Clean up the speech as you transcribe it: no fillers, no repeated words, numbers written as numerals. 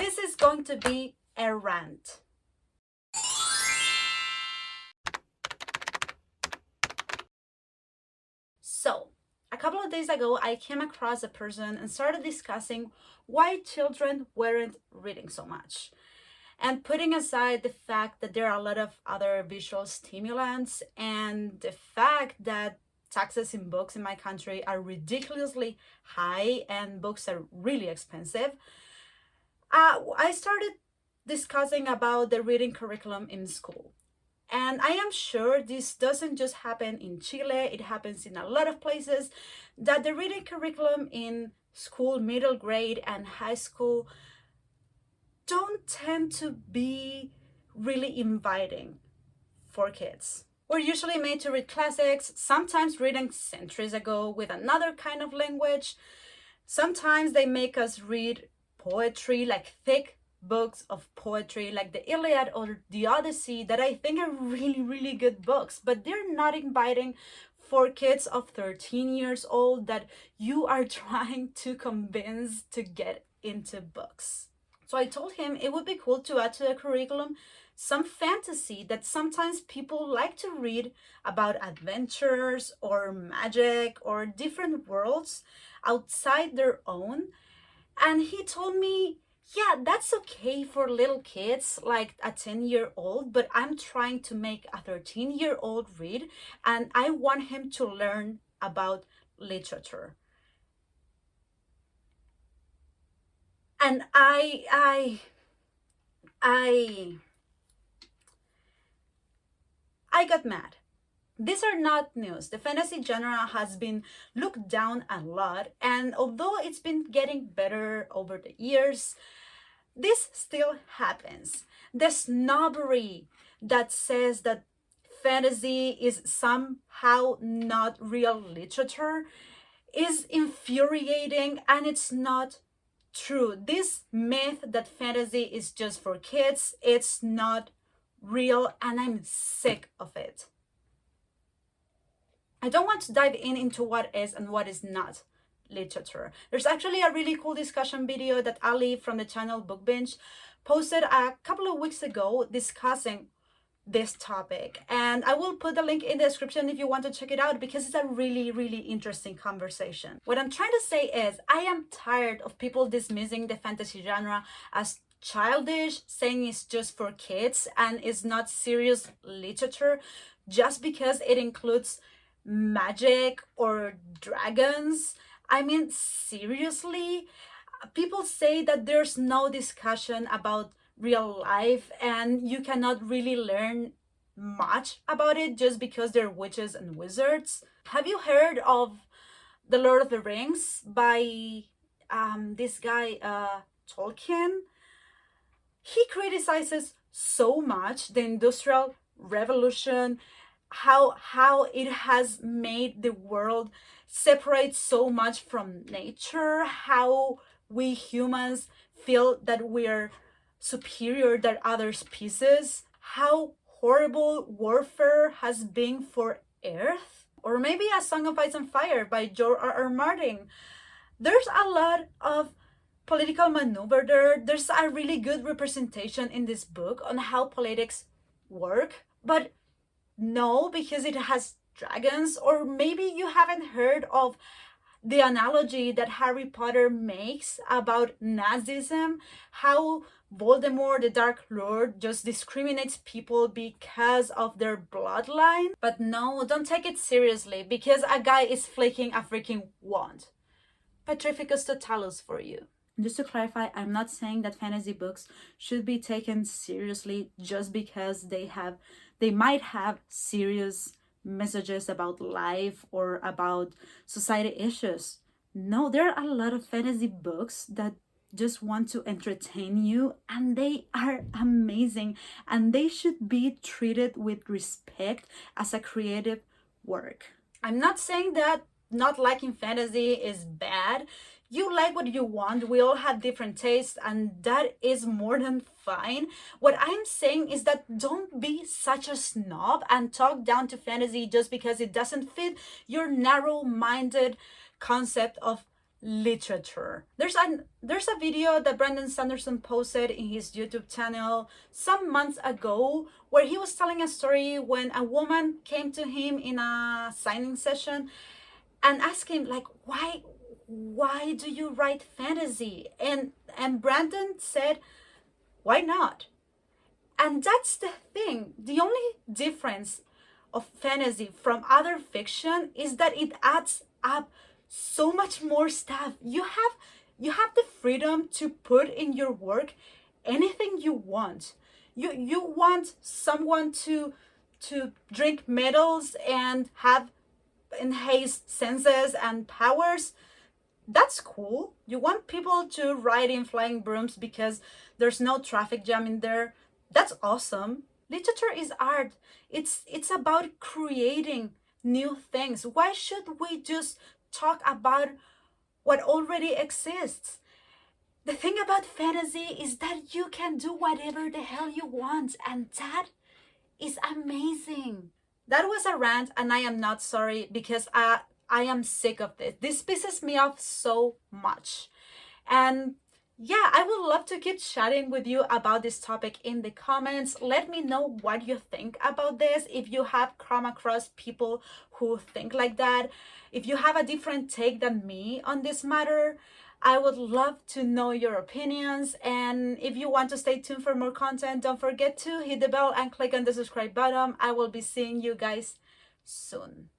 This is going to be a rant. So, a couple of days ago, I came across a person and started discussing why children weren't reading so much. And putting aside the fact that there are a lot of other visual stimulants and the fact that taxes in books in my country are ridiculously high and books are really expensive, I started discussing about the reading curriculum in school. And I am sure this doesn't just happen in Chile, it happens in a lot of places, that the reading curriculum in school, middle grade, and high school don't tend to be really inviting for kids. We're usually made to read classics, sometimes written centuries ago with another kind of language. Sometimes they make us read poetry, like thick books of poetry, like the Iliad or the Odyssey, that I think are really, really good books, but they're not inviting for kids of 13 years old that you are trying to convince to get into books. So I told him it would be cool to add to the curriculum some fantasy that sometimes people like to read about adventures or magic or different worlds outside their own. And he told me, yeah, that's okay for little kids, like a 10-year-old, but I'm trying to make a 13-year-old read, and I want him to learn about literature. And I got mad. These are not news. The fantasy genre has been looked down a lot, and although it's been getting better over the years, this still happens. The snobbery that says that fantasy is somehow not real literature is infuriating, and it's not true. This myth that fantasy is just for kids, it's not real, and I'm sick of it. I don't want to dive into what is and what is not literature. There's actually a really cool discussion video that Ali from the channel Book Binge posted a couple of weeks ago discussing this topic, and I will put the link in the description if you want to check it out, because it's a really, really interesting conversation. What I'm trying to say is I am tired of people dismissing the fantasy genre as childish, saying it's just for kids and is not serious literature just because it includes magic or dragons. I mean, seriously? People say that there's no discussion about real life and you cannot really learn much about it just because they're witches and wizards. Have you heard of The Lord of the Rings by this guy Tolkien? He criticizes so much the Industrial Revolution, how it has made the world separate so much from nature, how we humans feel that we're superior than other species, how horrible warfare has been for Earth, or maybe A Song of Ice and Fire by George R.R. Martin. There's a lot of political maneuver there. There's a really good representation in this book on how politics work, but no, because it has dragons. Or maybe you haven't heard of the analogy that Harry Potter makes about Nazism, how Voldemort, the Dark Lord, just discriminates people because of their bloodline. But no, don't take it seriously because a guy is flicking a freaking wand. Petrificus Totalus for you. Just to clarify, I'm not saying that fantasy books should be taken seriously just because they might have serious messages about life or about society issues. No, there are a lot of fantasy books that just want to entertain you, and they are amazing, and they should be treated with respect as a creative work. I'm not saying that not liking fantasy is bad. You like what you want. We all have different tastes, and that is more than fine. What I'm saying is that don't be such a snob and talk down to fantasy just because it doesn't fit your narrow-minded concept of literature. There's a video that Brandon Sanderson posted in his YouTube channel some months ago where he was telling a story when a woman came to him in a signing session and asked him like, why do you write fantasy? And Brandon said, why not? And that's the thing. The only difference of fantasy from other fiction is that it adds up so much more stuff. You have the freedom to put in your work anything you want. You want someone to drink medals and have enhanced senses and powers. That's cool. You want people to ride in flying brooms because there's no traffic jam in there. That's awesome. Literature is art. It's about creating new things. Why should we just talk about what already exists? The thing about fantasy is that you can do whatever the hell you want, and that is amazing. That was a rant, and I am not sorry because I am sick of this. This pisses me off so much. And yeah, I would love to keep chatting with you about this topic in the comments. Let me know what you think about this. If you have come across people who think like that, if you have a different take than me on this matter, I would love to know your opinions. And if you want to stay tuned for more content, don't forget to hit the bell and click on the subscribe button. I will be seeing you guys soon.